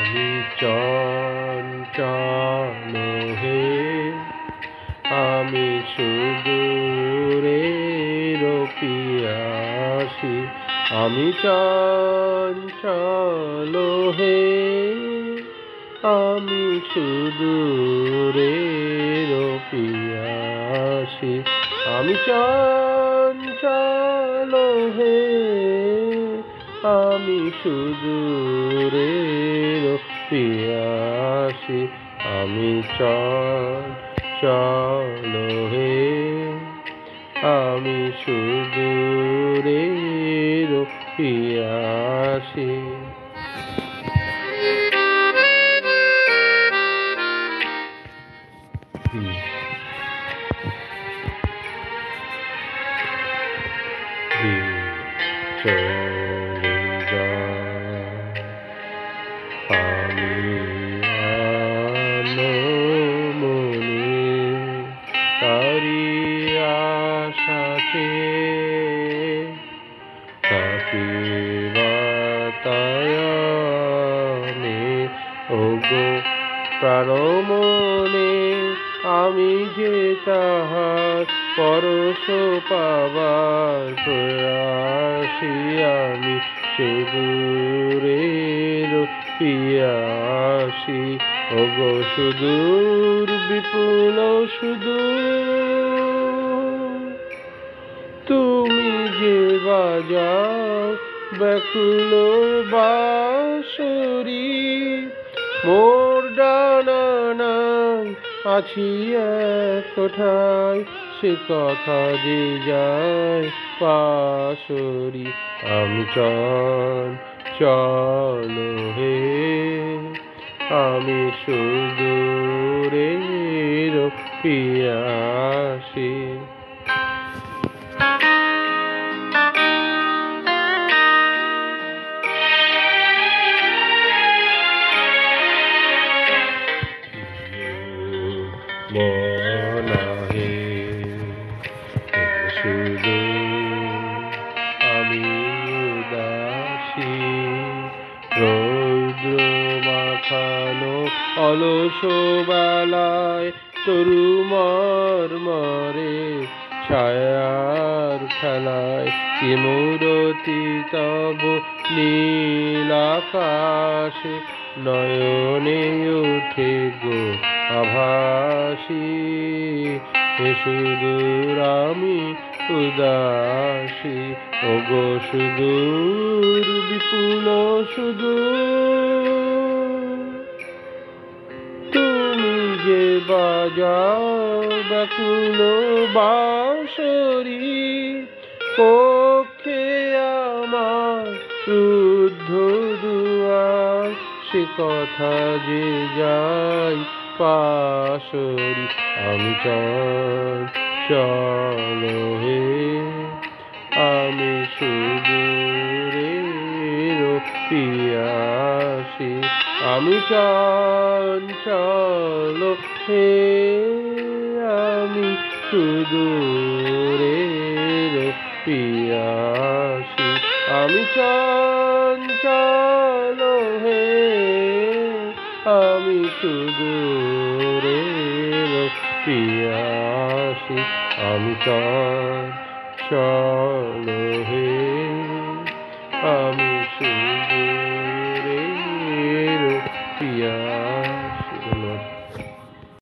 আমি চঞ্চল হে, আমি সুদূরের পিয়াসী। আমি চঞ্চল হে, আমি সুদূরের পিয়াসী। আমি চঞ্চল হে, আমি সুদূরের পিয়াসী। আমি চঞ্চল হে, আমি সুদূরের পিয়াসী। চলে যায় আমি আনমনে, তারি আশাতে থাকি বাতায়নে। ওগো প্রাণমনে, আমি যে তাহার পরশ পাবার প্রয়াসী। আমি সুদূরের পিয়াসী। ওগো সুদূর বিপুল সুদূর, তুমি যে বাজাও ব্যাকুল বাঁশরি। মোর ডানা নাই আছি এক কোঠায়, সে কথা যে যায় পাশরি। আমি চঞ্চল হে, আমি সুদূরের পিয়াসী। মনাহে শুধু আমি উদাসী, রৌদ্র মাখানো অলস বেলায় তরু মর্মরে ছায়ার খেলায়। কি মূরতি তব নীল আকাশে, নয়নে উঠে গো আভাসী। সুদূর আমি উদাসী। ওগো সুদূর বিপুল সুদূর, তুমি যে বাজাও ব্যাকুল বাঁশরি। কক্ষে আমার রুদ্ধ দুয়ার, সে কথা যে যায় পাশরি। আমি চঞ্চল হে, আমি সুদূরের পিয়াসী। আমি চঞ্চল হে, আমি সুদূরের পিয়াসী। আমি চঞ্চল হে, আমি সুদূরের পিয়াসী। আমি চঞ্চল হে, আমি সুদূরের পিয়াসী।